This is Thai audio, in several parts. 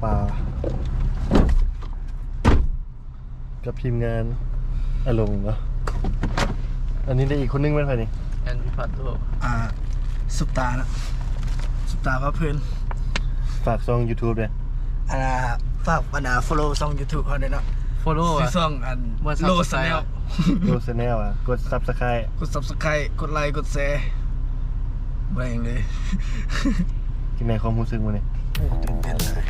ป่ากับทีมงานอารมณ์เนาะอันนี้ได้อีกคนนึงเป็นใครนี่ แอนพิพัฒน์ด้วย สุปตานะสุปตาว่าเพื่อน ฝากช่อง YouTube เลย ฝากfollow ช่อง YouTube เขาด้วยเนาะ follow ชื่ อ่ะ อช่องว่า โล Subscribe สแนล โรสแนลกด Subscribe กด Subscribe กดไลค์กดแชร์แบ่งเลย กินในความรู้สึกมันนี่ โอ้ตื่นเต้นเลย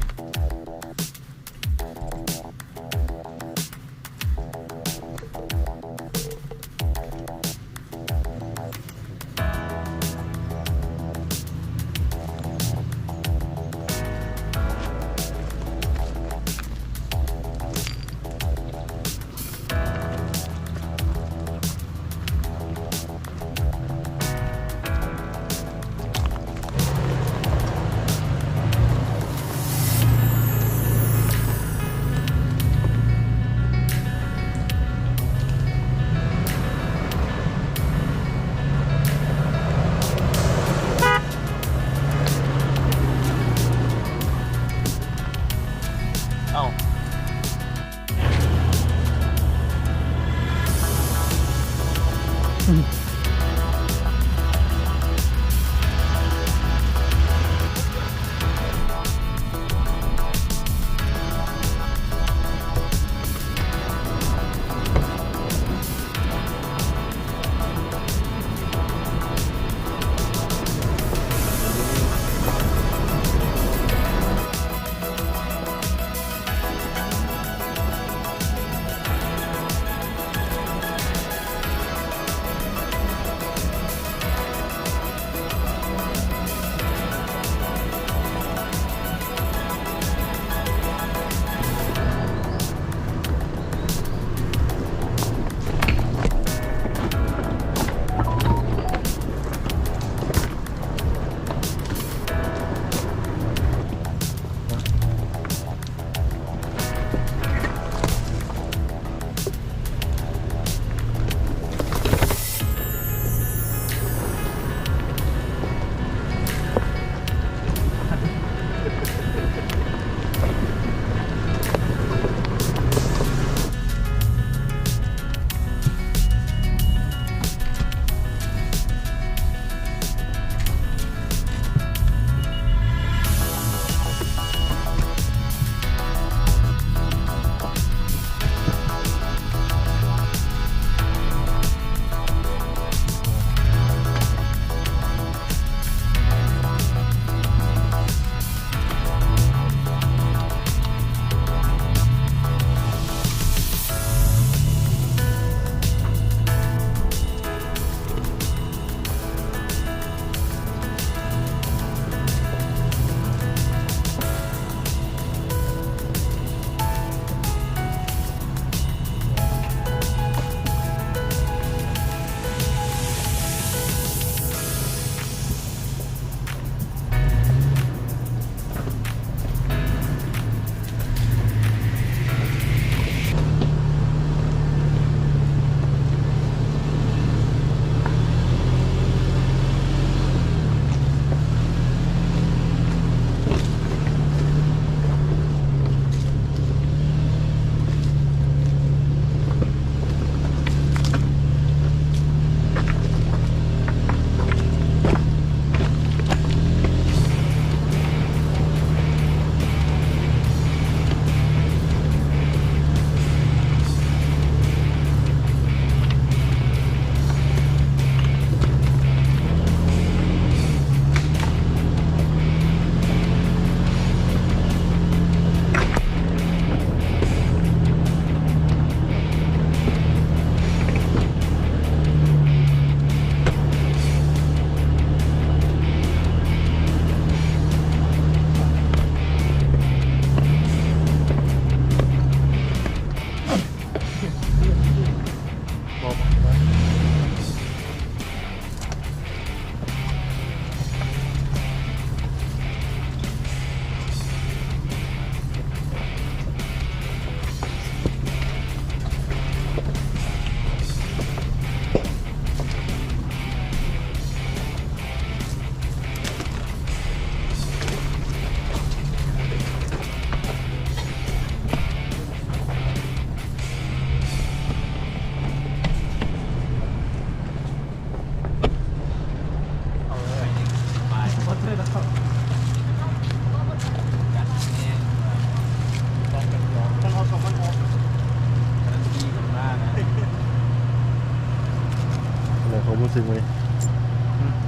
สึกไหม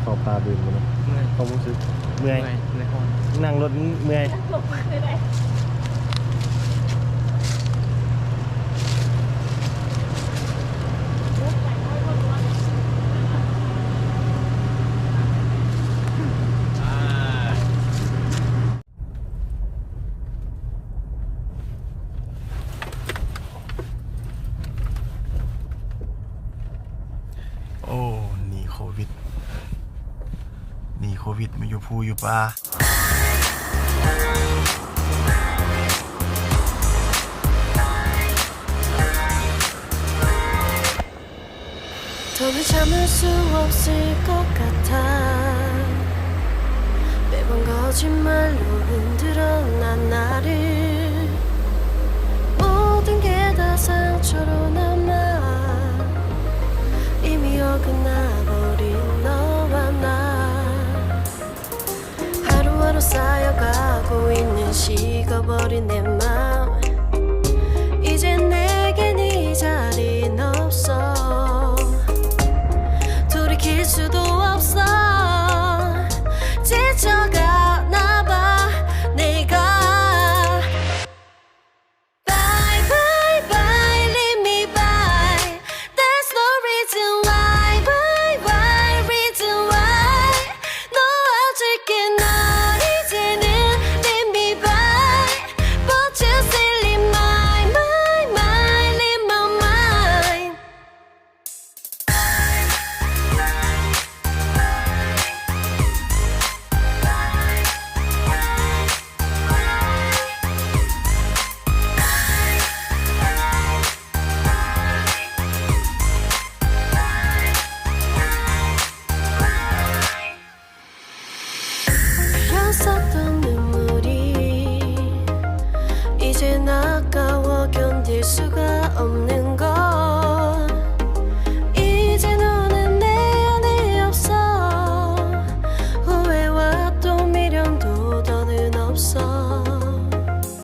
ขอพาดื่มมาเนาะ เมื่อย ความรู้สึกเมื่อย เมื่อยอ่อน นั่งรถเมื่อยโอ้หนีโควิดหนีโควิดมาอยู่ภูอยู่ป่า 더 이상 참을 수 없을 것 같아 매번 거짓말로 흔들어 난 나를 모든 게 다 상처로 남아 이미 어긋나버린 너와 나 하루하루 쌓여가고 있는 식어버린 내 맘